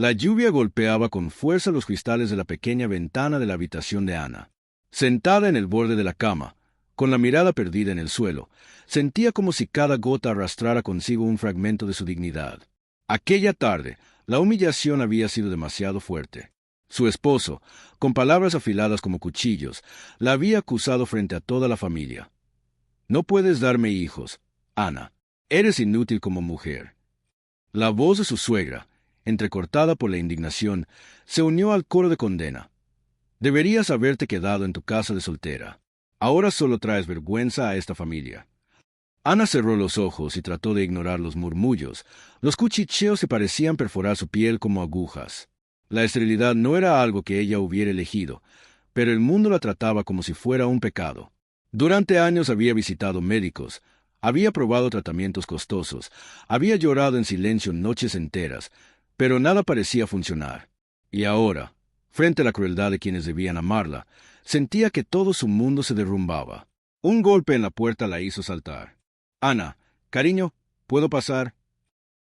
La lluvia golpeaba con fuerza los cristales de la pequeña ventana de la habitación de Ana. Sentada en el borde de la cama, con la mirada perdida en el suelo, sentía como si cada gota arrastrara consigo un fragmento de su dignidad. Aquella tarde, la humillación había sido demasiado fuerte. Su esposo, con palabras afiladas como cuchillos, la había acusado frente a toda la familia. «No puedes darme hijos, Ana. Eres inútil como mujer». La voz de su suegra, entrecortada por la indignación, se unió al coro de condena. «Deberías haberte quedado en tu casa de soltera. Ahora solo traes vergüenza a esta familia». Ana cerró los ojos y trató de ignorar los murmullos. Los cuchicheos se parecían perforar su piel como agujas. La esterilidad no era algo que ella hubiera elegido, pero el mundo la trataba como si fuera un pecado. Durante años había visitado médicos, había probado tratamientos costosos, había llorado en silencio noches enteras, pero nada parecía funcionar. Y ahora, frente a la crueldad de quienes debían amarla, sentía que todo su mundo se derrumbaba. Un golpe en la puerta la hizo saltar. «Ana, cariño, ¿puedo pasar?»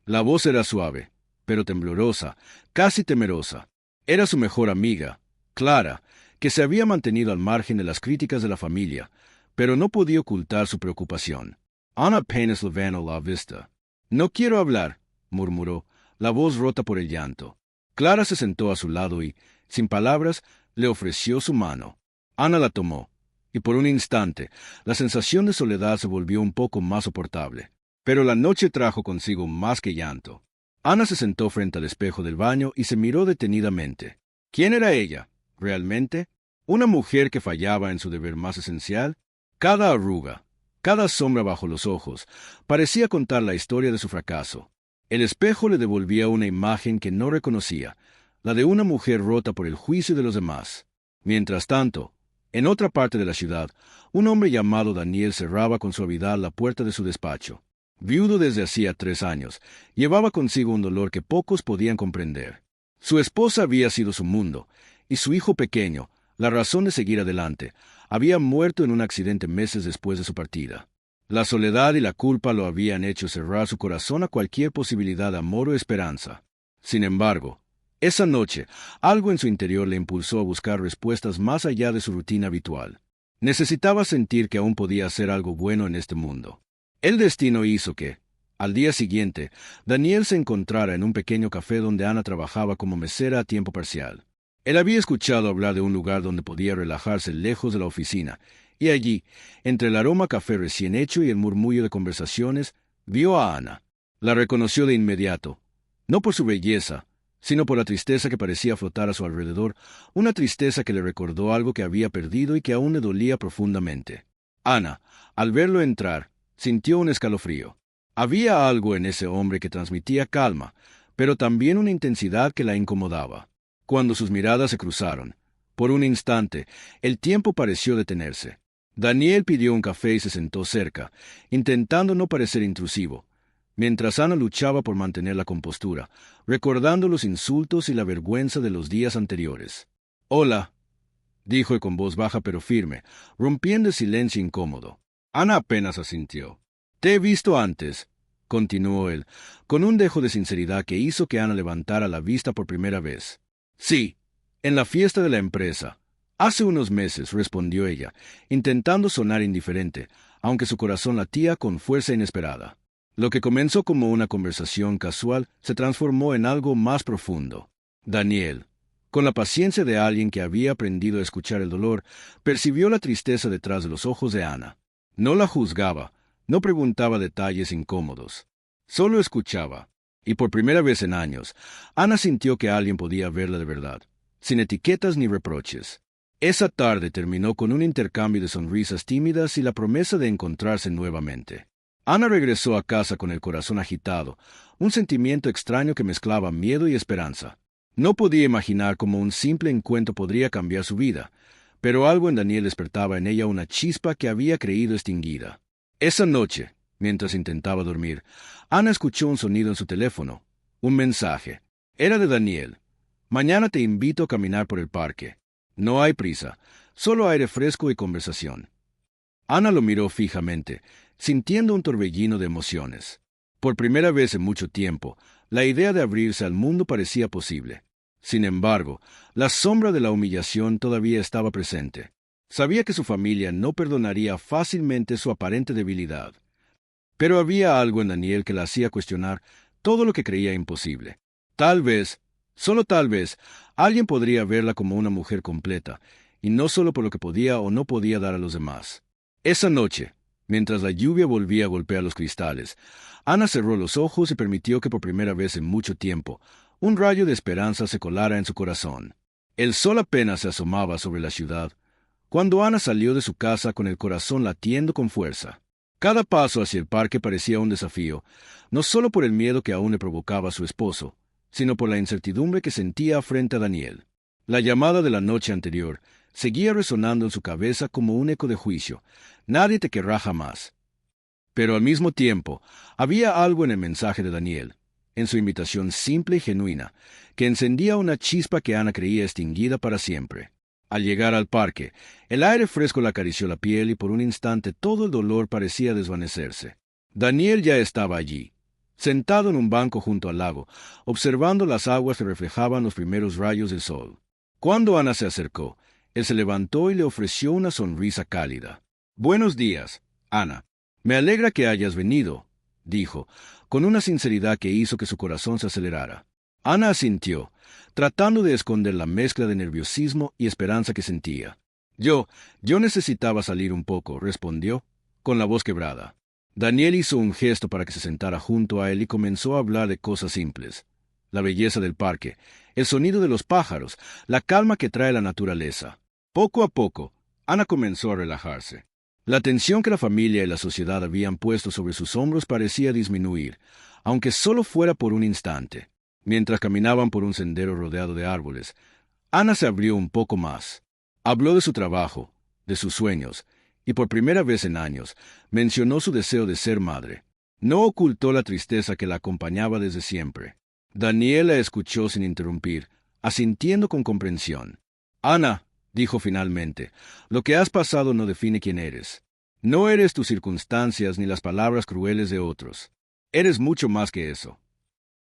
La voz era suave, pero temblorosa, casi temerosa. Era su mejor amiga, Clara, que se había mantenido al margen de las críticas de la familia, pero no podía ocultar su preocupación. Ana apenas levantó la vista. «No quiero hablar», murmuró, la voz rota por el llanto. Clara se sentó a su lado y, sin palabras, le ofreció su mano. Ana la tomó, y por un instante, la sensación de soledad se volvió un poco más soportable. Pero la noche trajo consigo más que llanto. Ana se sentó frente al espejo del baño y se miró detenidamente. ¿Quién era ella, realmente? ¿Una mujer que fallaba en su deber más esencial? Cada arruga, cada sombra bajo los ojos, parecía contar la historia de su fracaso. El espejo le devolvía una imagen que no reconocía, la de una mujer rota por el juicio de los demás. Mientras tanto, en otra parte de la ciudad, un hombre llamado Daniel cerraba con suavidad la puerta de su despacho. Viudo desde hacía 3 años, llevaba consigo un dolor que pocos podían comprender. Su esposa había sido su mundo, y su hijo pequeño, la razón de seguir adelante, había muerto en un accidente meses después de su partida. La soledad y la culpa lo habían hecho cerrar su corazón a cualquier posibilidad de amor o esperanza. Sin embargo, esa noche, algo en su interior le impulsó a buscar respuestas más allá de su rutina habitual. Necesitaba sentir que aún podía hacer algo bueno en este mundo. El destino hizo que, al día siguiente, Daniel se encontrara en un pequeño café donde Ana trabajaba como mesera a tiempo parcial. Él había escuchado hablar de un lugar donde podía relajarse lejos de la oficina, y allí, entre el aroma a café recién hecho y el murmullo de conversaciones, vio a Ana. La reconoció de inmediato, no por su belleza, sino por la tristeza que parecía flotar a su alrededor, una tristeza que le recordó algo que había perdido y que aún le dolía profundamente. Ana, al verlo entrar, sintió un escalofrío. Había algo en ese hombre que transmitía calma, pero también una intensidad que la incomodaba. Cuando sus miradas se cruzaron, por un instante, el tiempo pareció detenerse. Daniel pidió un café y se sentó cerca, intentando no parecer intrusivo, mientras Ana luchaba por mantener la compostura, recordando los insultos y la vergüenza de los días anteriores. «Hola», dijo con voz baja pero firme, rompiendo el silencio incómodo. Ana apenas asintió. «Te he visto antes», continuó él, con un dejo de sinceridad que hizo que Ana levantara la vista por primera vez. «Sí, en la fiesta de la empresa. Hace unos meses», respondió ella, intentando sonar indiferente, aunque su corazón latía con fuerza inesperada. Lo que comenzó como una conversación casual se transformó en algo más profundo. Daniel, con la paciencia de alguien que había aprendido a escuchar el dolor, percibió la tristeza detrás de los ojos de Ana. No la juzgaba, no preguntaba detalles incómodos. Solo escuchaba. Y por primera vez en años, Ana sintió que alguien podía verla de verdad, sin etiquetas ni reproches. Esa tarde terminó con un intercambio de sonrisas tímidas y la promesa de encontrarse nuevamente. Ana regresó a casa con el corazón agitado, un sentimiento extraño que mezclaba miedo y esperanza. No podía imaginar cómo un simple encuentro podría cambiar su vida, pero algo en Daniel despertaba en ella una chispa que había creído extinguida. Esa noche, mientras intentaba dormir, Ana escuchó un sonido en su teléfono, un mensaje. Era de Daniel. «Mañana te invito a caminar por el parque. No hay prisa, solo aire fresco y conversación». Ana lo miró fijamente, sintiendo un torbellino de emociones. Por primera vez en mucho tiempo, La idea de abrirse al mundo parecía posible. Sin embargo, la sombra de la humillación todavía estaba presente. Sabía que su familia no perdonaría fácilmente su aparente debilidad. Pero había algo en Daniel que la hacía cuestionar todo lo que creía imposible. Tal vez, solo tal vez, alguien podría verla como una mujer completa, y no solo por lo que podía o no podía dar a los demás. Esa noche, mientras la lluvia volvía a golpear los cristales, Ana cerró los ojos y permitió que por primera vez en mucho tiempo un rayo de esperanza se colara en su corazón. El sol apenas se asomaba sobre la ciudad, cuando Ana salió de su casa con el corazón latiendo con fuerza. Cada paso hacia el parque parecía un desafío, no solo por el miedo que aún le provocaba a su esposo, sino por la incertidumbre que sentía frente a Daniel. La llamada de la noche anterior seguía resonando en su cabeza como un eco de juicio. Nadie te querrá jamás. Pero al mismo tiempo, había algo en el mensaje de Daniel, en su invitación simple y genuina, que encendía una chispa que Ana creía extinguida para siempre. Al llegar al parque, el aire fresco le acarició la piel y por un instante todo el dolor parecía desvanecerse. Daniel ya estaba allí, sentado en un banco junto al lago, observando las aguas que reflejaban los primeros rayos del sol. Cuando Ana se acercó, él se levantó y le ofreció una sonrisa cálida. «Buenos días, Ana. Me alegra que hayas venido», dijo, con una sinceridad que hizo que su corazón se acelerara. Ana asintió, tratando de esconder la mezcla de nerviosismo y esperanza que sentía. Yo necesitaba salir un poco», respondió, con la voz quebrada. Daniel hizo un gesto para que se sentara junto a él y comenzó a hablar de cosas simples. La belleza del parque, el sonido de los pájaros, la calma que trae la naturaleza. Poco a poco, Ana comenzó a relajarse. La tensión que la familia y la sociedad habían puesto sobre sus hombros parecía disminuir, aunque solo fuera por un instante. Mientras caminaban por un sendero rodeado de árboles, Ana se abrió un poco más. Habló de su trabajo, de sus sueños, y por primera vez en años mencionó su deseo de ser madre. No ocultó la tristeza que la acompañaba desde siempre. Daniel la escuchó sin interrumpir, asintiendo con comprensión. «Ana», dijo finalmente, «lo que has pasado no define quién eres. No eres tus circunstancias ni las palabras crueles de otros. Eres mucho más que eso».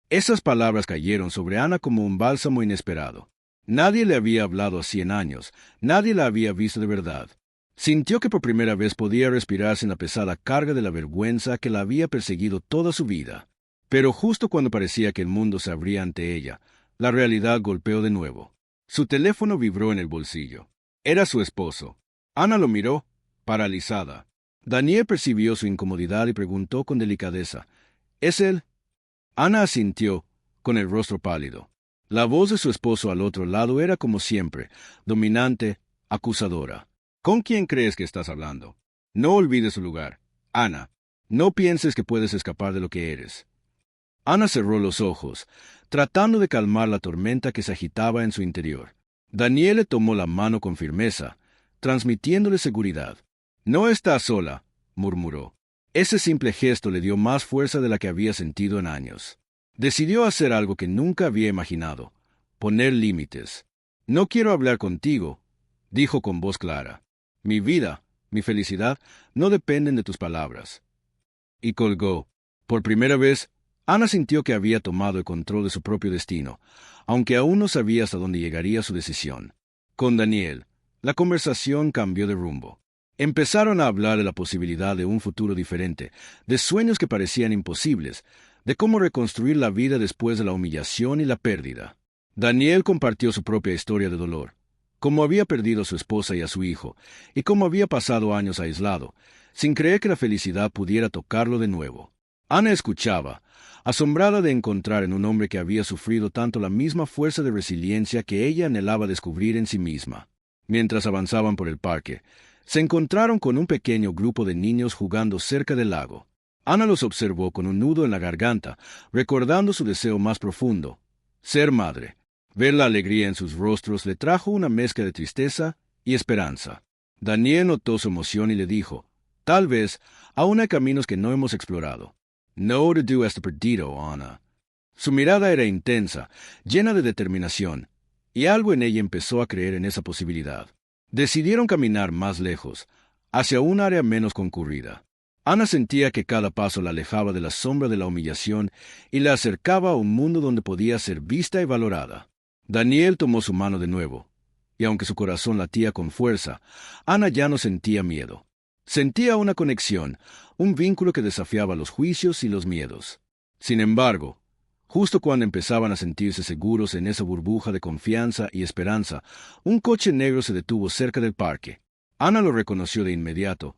Esas palabras cayeron sobre Ana como un bálsamo inesperado. Nadie le había hablado así en años, nadie la había visto de verdad. Sintió que por primera vez podía respirar sin la pesada carga de la vergüenza que la había perseguido toda su vida. Pero justo cuando parecía que el mundo se abría ante ella, la realidad golpeó de nuevo. Su teléfono vibró en el bolsillo. Era su esposo. Ana lo miró, paralizada. Daniel percibió su incomodidad y preguntó con delicadeza, «¿Es él?» Ana asintió, con el rostro pálido. La voz de su esposo al otro lado era como siempre, dominante, acusadora. «¿Con quién crees que estás hablando? No olvides su lugar. Ana, no pienses que puedes escapar de lo que eres». Ana cerró los ojos, tratando de calmar la tormenta que se agitaba en su interior. Daniel le tomó la mano con firmeza, transmitiéndole seguridad. «No estás sola», murmuró. Ese simple gesto le dio más fuerza de la que había sentido en años. Decidió hacer algo que nunca había imaginado, poner límites. «No quiero hablar contigo», dijo con voz clara. «Mi vida, mi felicidad, no dependen de tus palabras». Y colgó. Por primera vez, Ana sintió que había tomado el control de su propio destino, aunque aún no sabía hasta dónde llegaría su decisión. Con Daniel, la conversación cambió de rumbo. Empezaron a hablar de la posibilidad de un futuro diferente, de sueños que parecían imposibles, de cómo reconstruir la vida después de la humillación y la pérdida. Daniel compartió su propia historia de dolor, cómo había perdido a su esposa y a su hijo, y cómo había pasado años aislado, sin creer que la felicidad pudiera tocarlo de nuevo. Ana escuchaba, asombrada de encontrar en un hombre que había sufrido tanto la misma fuerza de resiliencia que ella anhelaba descubrir en sí misma. Mientras avanzaban por el parque, se encontraron con un pequeño grupo de niños jugando cerca del lago. Ana los observó con un nudo en la garganta, recordando su deseo más profundo, ser madre. Ver la alegría en sus rostros le trajo una mezcla de tristeza y esperanza. Daniel notó su emoción y le dijo, «Tal vez aún hay caminos que no hemos explorado. No te do esto perdido, Ana». Su mirada era intensa, llena de determinación, y algo en ella empezó a creer en esa posibilidad. Decidieron caminar más lejos, hacia un área menos concurrida. Ana sentía que cada paso la alejaba de la sombra de la humillación y la acercaba a un mundo donde podía ser vista y valorada. Daniel tomó su mano de nuevo, y aunque su corazón latía con fuerza, Ana ya no sentía miedo. Sentía una conexión, un vínculo que desafiaba los juicios y los miedos. Sin embargo, justo cuando empezaban a sentirse seguros en esa burbuja de confianza y esperanza, un coche negro se detuvo cerca del parque. Ana lo reconoció de inmediato.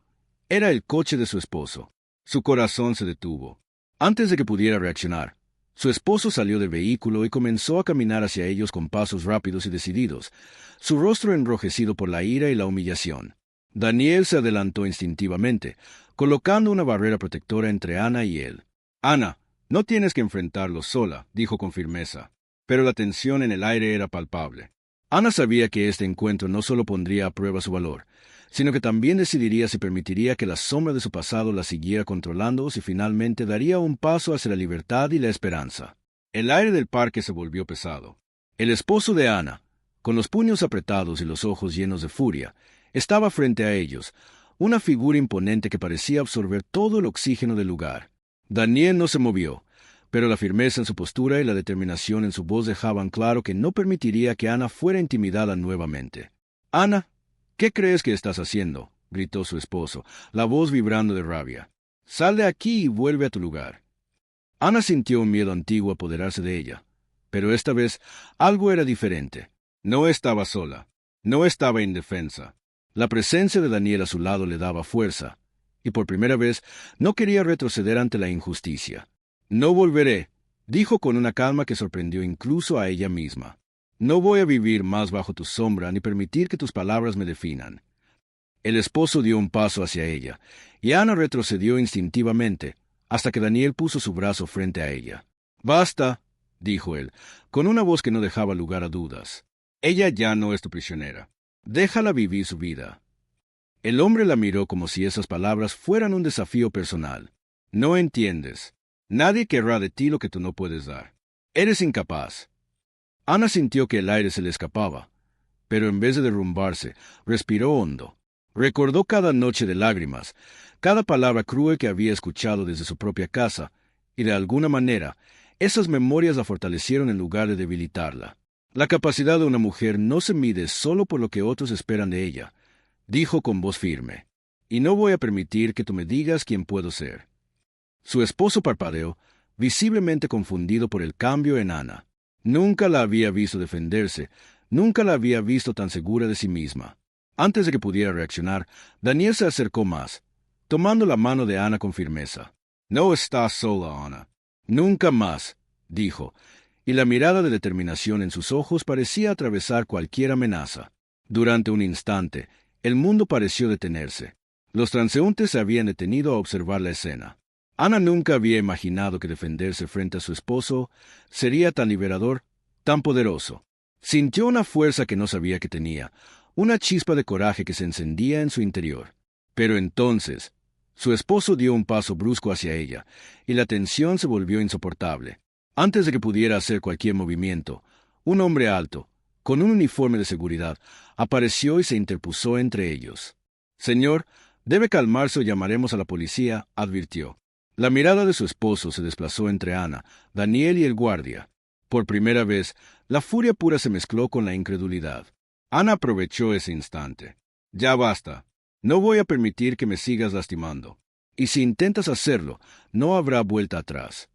Era el coche de su esposo. Su corazón se detuvo. Antes de que pudiera reaccionar, su esposo salió del vehículo y comenzó a caminar hacia ellos con pasos rápidos y decididos, su rostro enrojecido por la ira y la humillación. Daniel se adelantó instintivamente, colocando una barrera protectora entre Ana y él. «Ana, no tienes que enfrentarlo sola», dijo con firmeza, pero la tensión en el aire era palpable. Ana sabía que este encuentro no solo pondría a prueba su valor, sino que también decidiría si permitiría que la sombra de su pasado la siguiera controlando o si finalmente daría un paso hacia la libertad y la esperanza. El aire del parque se volvió pesado. El esposo de Ana, con los puños apretados y los ojos llenos de furia, estaba frente a ellos, una figura imponente que parecía absorber todo el oxígeno del lugar. Daniel no se movió, pero la firmeza en su postura y la determinación en su voz dejaban claro que no permitiría que Ana fuera intimidada nuevamente. «Ana, ¿qué crees que estás haciendo?», gritó su esposo, la voz vibrando de rabia. «Sal de aquí y vuelve a tu lugar». Ana sintió un miedo antiguo apoderarse de ella, pero esta vez algo era diferente. No estaba sola, no estaba indefensa. La presencia de Daniel a su lado le daba fuerza, y por primera vez no quería retroceder ante la injusticia. «No volveré», dijo con una calma que sorprendió incluso a ella misma. «No voy a vivir más bajo tu sombra ni permitir que tus palabras me definan». El esposo dio un paso hacia ella, y Ana retrocedió instintivamente, hasta que Daniel puso su brazo frente a ella. «Basta», dijo él, con una voz que no dejaba lugar a dudas. «Ella ya no es tu prisionera. Déjala vivir su vida». El hombre la miró como si esas palabras fueran un desafío personal. «No entiendes. Nadie querrá de ti lo que tú no puedes dar. Eres incapaz». Ana sintió que el aire se le escapaba, pero en vez de derrumbarse, respiró hondo. Recordó cada noche de lágrimas, cada palabra cruel que había escuchado desde su propia casa, y de alguna manera, esas memorias la fortalecieron en lugar de debilitarla. «La capacidad de una mujer no se mide solo por lo que otros esperan de ella», dijo con voz firme, «y no voy a permitir que tú me digas quién puedo ser». Su esposo parpadeó, visiblemente confundido por el cambio en Ana. Nunca la había visto defenderse, nunca la había visto tan segura de sí misma. Antes de que pudiera reaccionar, Daniel se acercó más, tomando la mano de Ana con firmeza. «No estás sola, Ana. Nunca más», dijo, y la mirada de determinación en sus ojos parecía atravesar cualquier amenaza. Durante un instante, el mundo pareció detenerse. Los transeúntes se habían detenido a observar la escena. Ana nunca había imaginado que defenderse frente a su esposo sería tan liberador, tan poderoso. Sintió una fuerza que no sabía que tenía, una chispa de coraje que se encendía en su interior. Pero entonces, su esposo dio un paso brusco hacia ella, y la tensión se volvió insoportable. Antes de que pudiera hacer cualquier movimiento, un hombre alto, con un uniforme de seguridad, apareció y se interpuso entre ellos. «Señor, debe calmarse o llamaremos a la policía», advirtió. La mirada de su esposo se desplazó entre Ana, Daniel y el guardia. Por primera vez, la furia pura se mezcló con la incredulidad. Ana aprovechó ese instante. «Ya basta. No voy a permitir que me sigas lastimando. Y si intentas hacerlo, no habrá vuelta atrás».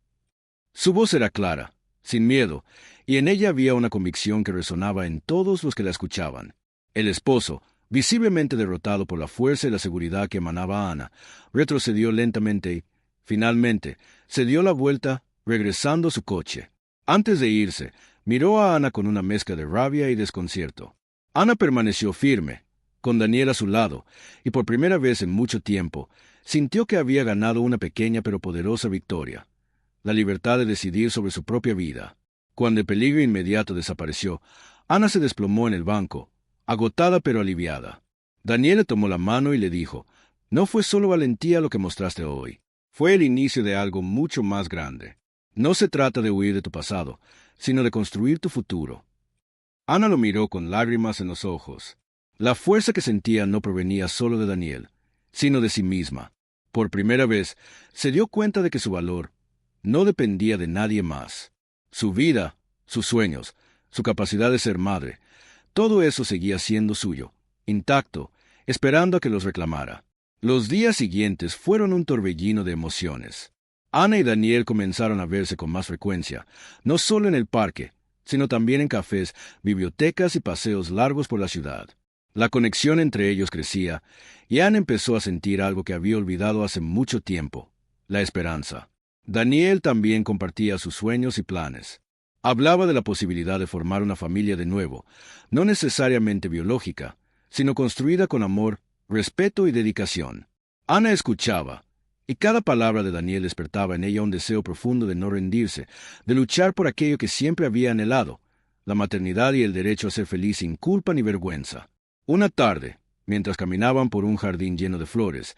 Su voz era clara, sin miedo, y en ella había una convicción que resonaba en todos los que la escuchaban. El esposo, visiblemente derrotado por la fuerza y la seguridad que emanaba Ana, retrocedió lentamente y, finalmente, se dio la vuelta, regresando a su coche. Antes de irse, miró a Ana con una mezcla de rabia y desconcierto. Ana permaneció firme, con Daniel a su lado, y por primera vez en mucho tiempo, sintió que había ganado una pequeña pero poderosa victoria: la libertad de decidir sobre su propia vida. Cuando el peligro inmediato desapareció, Ana se desplomó en el banco, agotada pero aliviada. Daniel le tomó la mano y le dijo: «No fue solo valentía lo que mostraste hoy. Fue el inicio de algo mucho más grande. No se trata de huir de tu pasado, sino de construir tu futuro». Ana lo miró con lágrimas en los ojos. La fuerza que sentía no provenía solo de Daniel, sino de sí misma. Por primera vez, se dio cuenta de que su valor no dependía de nadie más. Su vida, sus sueños, su capacidad de ser madre, todo eso seguía siendo suyo, intacto, esperando a que los reclamara. Los días siguientes fueron un torbellino de emociones. Ana y Daniel comenzaron a verse con más frecuencia, no solo en el parque, sino también en cafés, bibliotecas y paseos largos por la ciudad. La conexión entre ellos crecía, y Ana empezó a sentir algo que había olvidado hace mucho tiempo: la esperanza. Daniel también compartía sus sueños y planes. Hablaba de la posibilidad de formar una familia de nuevo, no necesariamente biológica, sino construida con amor, respeto y dedicación. Ana escuchaba, y cada palabra de Daniel despertaba en ella un deseo profundo de no rendirse, de luchar por aquello que siempre había anhelado: la maternidad y el derecho a ser feliz sin culpa ni vergüenza. Una tarde, mientras caminaban por un jardín lleno de flores,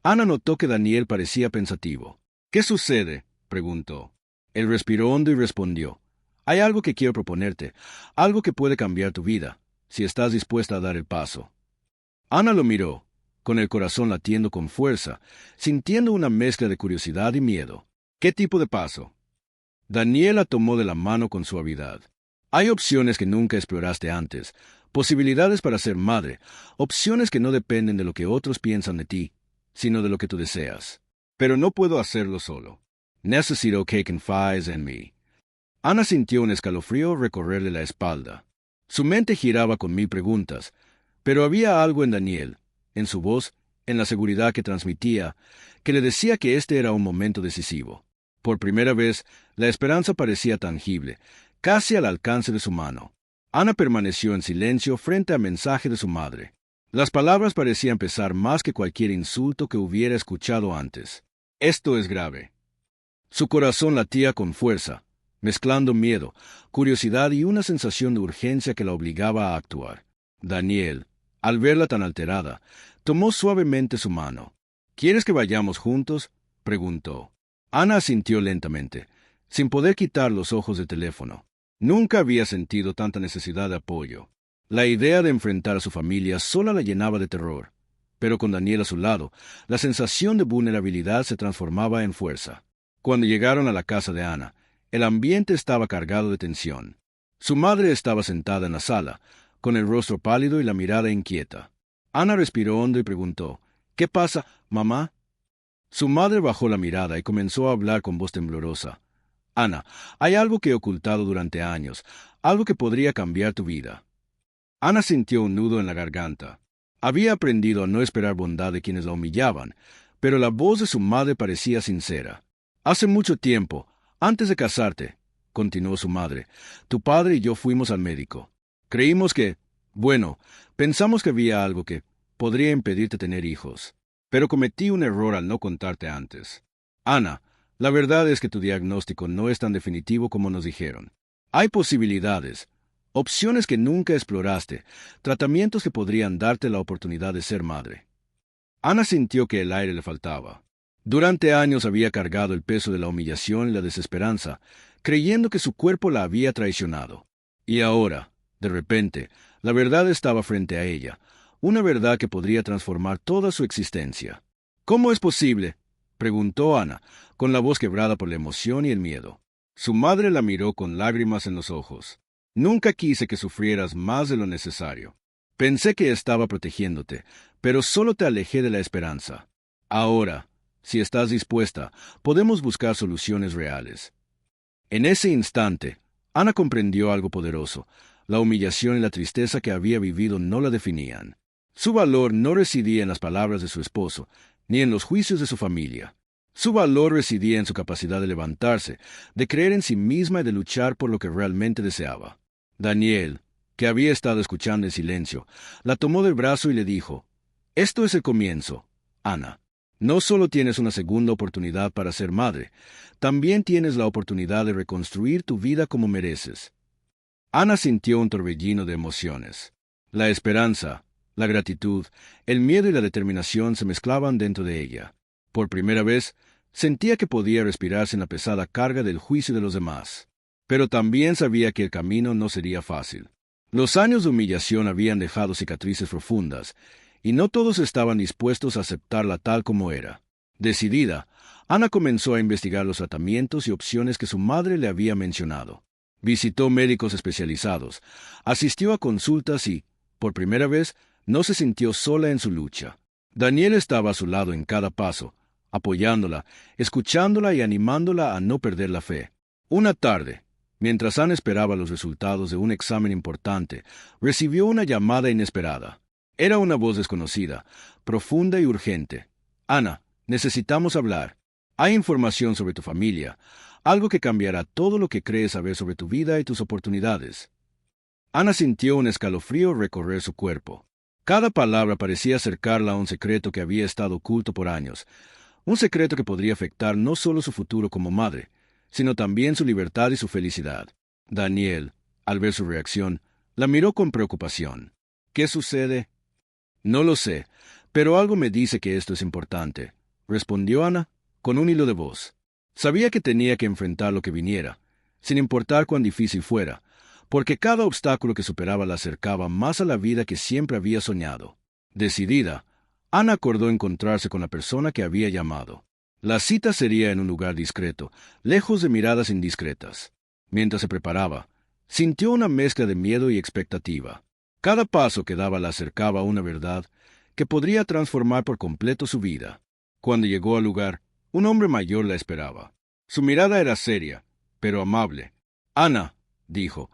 Ana notó que Daniel parecía pensativo. «¿Qué sucede?», preguntó. Él respiró hondo y respondió: «Hay algo que quiero proponerte, algo que puede cambiar tu vida, si estás dispuesta a dar el paso». Ana lo miró, con el corazón latiendo con fuerza, sintiendo una mezcla de curiosidad y miedo. «¿Qué tipo de paso?». Daniel la tomó de la mano con suavidad. «Hay opciones que nunca exploraste antes, posibilidades para ser madre, opciones que no dependen de lo que otros piensan de ti, sino de lo que tú deseas. Pero no puedo hacerlo solo. Necesito que confíes en mí». Ana sintió un escalofrío recorrerle la espalda. Su mente giraba con mil preguntas, pero había algo en Daniel, en su voz, en la seguridad que transmitía, que le decía que este era un momento decisivo. Por primera vez, la esperanza parecía tangible, casi al alcance de su mano. Ana permaneció en silencio frente al mensaje de su madre. Las palabras parecían pesar más que cualquier insulto que hubiera escuchado antes. «Esto es grave». Su corazón latía con fuerza, mezclando miedo, curiosidad y una sensación de urgencia que la obligaba a actuar. Daniel, al verla tan alterada, tomó suavemente su mano. «¿Quieres que vayamos juntos?», preguntó. Ana asintió lentamente, sin poder quitar los ojos del teléfono. Nunca había sentido tanta necesidad de apoyo. La idea de enfrentar a su familia sola la llenaba de terror, pero con Daniel a su lado, la sensación de vulnerabilidad se transformaba en fuerza. Cuando llegaron a la casa de Ana, el ambiente estaba cargado de tensión. Su madre estaba sentada en la sala, con el rostro pálido y la mirada inquieta. Ana respiró hondo y preguntó: «¿Qué pasa, mamá?». Su madre bajó la mirada y comenzó a hablar con voz temblorosa. «Ana, hay algo que he ocultado durante años, algo que podría cambiar tu vida». Ana sintió un nudo en la garganta. Había aprendido a no esperar bondad de quienes la humillaban, pero la voz de su madre parecía sincera. «Hace mucho tiempo, antes de casarte», continuó su madre, «tu padre y yo fuimos al médico. Creímos pensamos que había algo que podría impedirte tener hijos. Pero cometí un error al no contarte antes. Ana, la verdad es que tu diagnóstico no es tan definitivo como nos dijeron. Hay posibilidades, opciones que nunca exploraste, tratamientos que podrían darte la oportunidad de ser madre». Ana sintió que el aire le faltaba. Durante años había cargado el peso de la humillación y la desesperanza, creyendo que su cuerpo la había traicionado. Y ahora, de repente, la verdad estaba frente a ella, una verdad que podría transformar toda su existencia. «¿Cómo es posible?», preguntó Ana, con la voz quebrada por la emoción y el miedo. Su madre la miró con lágrimas en los ojos. «Nunca quise que sufrieras más de lo necesario. Pensé que estaba protegiéndote, pero solo te alejé de la esperanza. Ahora, si estás dispuesta, podemos buscar soluciones reales». En ese instante, Ana comprendió algo poderoso. La humillación y la tristeza que había vivido no la definían. Su valor no residía en las palabras de su esposo, ni en los juicios de su familia. Su valor residía en su capacidad de levantarse, de creer en sí misma y de luchar por lo que realmente deseaba. Daniel, que había estado escuchando en silencio, la tomó del brazo y le dijo: «Esto es el comienzo, Ana. No solo tienes una segunda oportunidad para ser madre, también tienes la oportunidad de reconstruir tu vida como mereces». Ana sintió un torbellino de emociones. La esperanza, la gratitud, el miedo y la determinación se mezclaban dentro de ella. Por primera vez, sentía que podía respirar sin la pesada carga del juicio de los demás. Pero también sabía que el camino no sería fácil. Los años de humillación habían dejado cicatrices profundas, y no todos estaban dispuestos a aceptarla tal como era. Decidida, Ana comenzó a investigar los tratamientos y opciones que su madre le había mencionado. Visitó médicos especializados, asistió a consultas y, por primera vez, no se sintió sola en su lucha. Daniel estaba a su lado en cada paso, apoyándola, escuchándola y animándola a no perder la fe. Una tarde, mientras Ana esperaba los resultados de un examen importante, recibió una llamada inesperada. Era una voz desconocida, profunda y urgente. Ana, necesitamos hablar. Hay información sobre tu familia, algo que cambiará todo lo que crees saber sobre tu vida y tus oportunidades. Ana sintió un escalofrío recorrer su cuerpo. Cada palabra parecía acercarla a un secreto que había estado oculto por años, un secreto que podría afectar no solo su futuro como madre, sino también su libertad y su felicidad. Daniel, al ver su reacción, la miró con preocupación. ¿Qué sucede? No lo sé, pero algo me dice que esto es importante, respondió Ana, con un hilo de voz. Sabía que tenía que enfrentar lo que viniera, sin importar cuán difícil fuera, porque cada obstáculo que superaba la acercaba más a la vida que siempre había soñado. Decidida, Ana acordó encontrarse con la persona que había llamado. La cita sería en un lugar discreto, lejos de miradas indiscretas. Mientras se preparaba, sintió una mezcla de miedo y expectativa. Cada paso que daba la acercaba a una verdad que podría transformar por completo su vida. Cuando llegó al lugar, un hombre mayor la esperaba. Su mirada era seria, pero amable. Ana, dijo,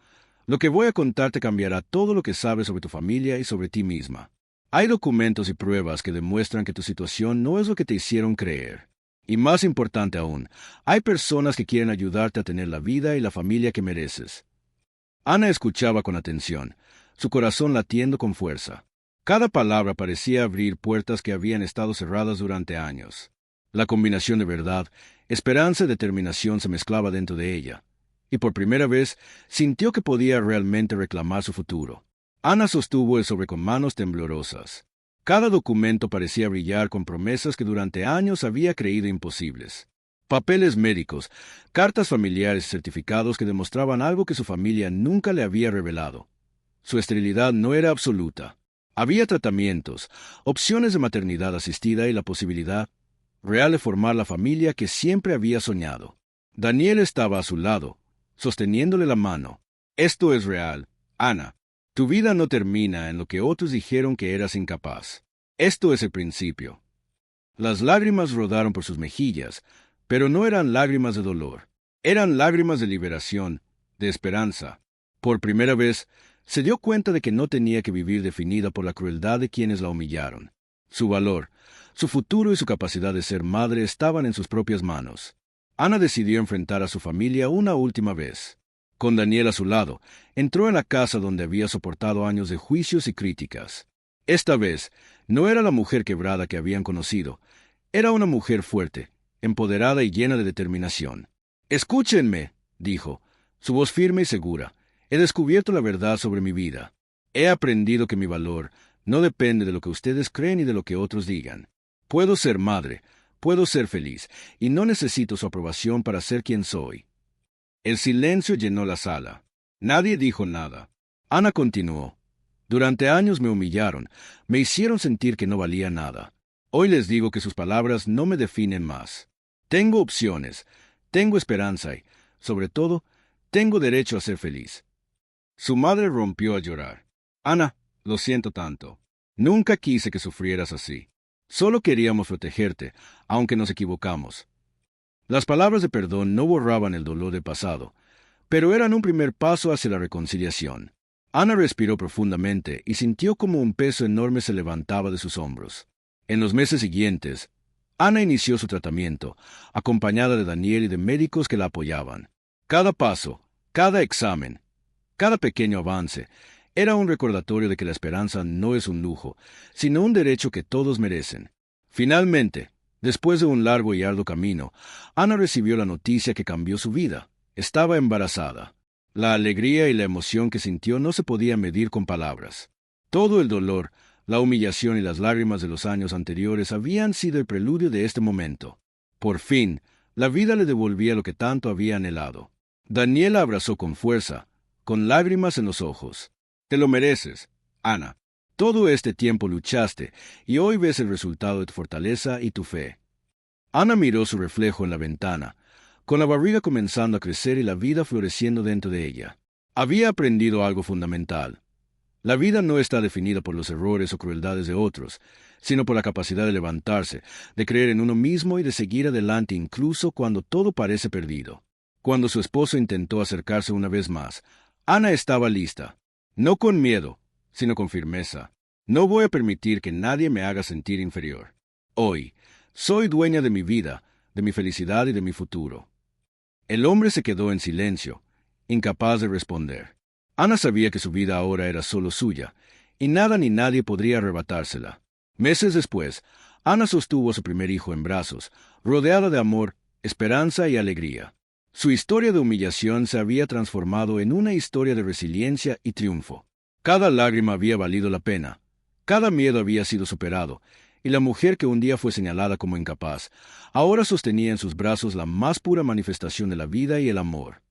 lo que voy a contarte cambiará todo lo que sabes sobre tu familia y sobre ti misma. Hay documentos y pruebas que demuestran que tu situación no es lo que te hicieron creer. Y más importante aún, hay personas que quieren ayudarte a tener la vida y la familia que mereces. Ana escuchaba con atención, su corazón latiendo con fuerza. Cada palabra parecía abrir puertas que habían estado cerradas durante años. La combinación de verdad, esperanza y determinación se mezclaba dentro de ella, y por primera vez sintió que podía realmente reclamar su futuro. Ana sostuvo el sobre con manos temblorosas. Cada documento parecía brillar con promesas que durante años había creído imposibles. Papeles médicos, cartas familiares y certificados que demostraban algo que su familia nunca le había revelado. Su esterilidad no era absoluta. Había tratamientos, opciones de maternidad asistida y la posibilidad real de formar la familia que siempre había soñado. Daniel estaba a su lado, sosteniéndole la mano. Esto es real, Ana. Tu vida no termina en lo que otros dijeron que eras incapaz. Esto es el principio. Las lágrimas rodaron por sus mejillas, pero no eran lágrimas de dolor. Eran lágrimas de liberación, de esperanza. Por primera vez, se dio cuenta de que no tenía que vivir definida por la crueldad de quienes la humillaron. Su valor, su futuro y su capacidad de ser madre estaban en sus propias manos. Ana decidió enfrentar a su familia una última vez. Con Daniel a su lado, entró en la casa donde había soportado años de juicios y críticas. Esta vez, no era la mujer quebrada que habían conocido. Era una mujer fuerte, empoderada y llena de determinación. «Escúchenme», dijo, su voz firme y segura. «He descubierto la verdad sobre mi vida. He aprendido que mi valor no depende de lo que ustedes creen y de lo que otros digan. Puedo ser madre, puedo ser feliz, y no necesito su aprobación para ser quien soy». El silencio llenó la sala. Nadie dijo nada. Ana continuó. «Durante años me humillaron, me hicieron sentir que no valía nada. Hoy les digo que sus palabras no me definen más. Tengo opciones, tengo esperanza y, sobre todo, tengo derecho a ser feliz». Su madre rompió a llorar. «Ana, lo siento tanto. Nunca quise que sufrieras así. Solo queríamos protegerte, aunque nos equivocamos». Las palabras de perdón no borraban el dolor del pasado, pero eran un primer paso hacia la reconciliación. Ana respiró profundamente y sintió como un peso enorme se levantaba de sus hombros. En los meses siguientes, Ana inició su tratamiento, acompañada de Daniel y de médicos que la apoyaban. Cada paso, cada examen, cada pequeño avance, era un recordatorio de que la esperanza no es un lujo, sino un derecho que todos merecen. Finalmente, después de un largo y arduo camino, Ana recibió la noticia que cambió su vida. Estaba embarazada. La alegría y la emoción que sintió no se podían medir con palabras. Todo el dolor, la humillación y las lágrimas de los años anteriores habían sido el preludio de este momento. Por fin, la vida le devolvía lo que tanto había anhelado. Daniel la abrazó con fuerza, con lágrimas en los ojos. «Te lo mereces, Ana. Todo este tiempo luchaste, y hoy ves el resultado de tu fortaleza y tu fe». Ana miró su reflejo en la ventana, con la barriga comenzando a crecer y la vida floreciendo dentro de ella. Había aprendido algo fundamental. La vida no está definida por los errores o crueldades de otros, sino por la capacidad de levantarse, de creer en uno mismo y de seguir adelante incluso cuando todo parece perdido. Cuando su esposo intentó acercarse una vez más, Ana estaba lista, no con miedo, sino con firmeza. No voy a permitir que nadie me haga sentir inferior. Hoy, soy dueña de mi vida, de mi felicidad y de mi futuro. El hombre se quedó en silencio, incapaz de responder. Ana sabía que su vida ahora era solo suya, y nada ni nadie podría arrebatársela. Meses después, Ana sostuvo a su primer hijo en brazos, rodeada de amor, esperanza y alegría. Su historia de humillación se había transformado en una historia de resiliencia y triunfo. Cada lágrima había valido la pena, cada miedo había sido superado, y la mujer que un día fue señalada como incapaz, ahora sostenía en sus brazos la más pura manifestación de la vida y el amor.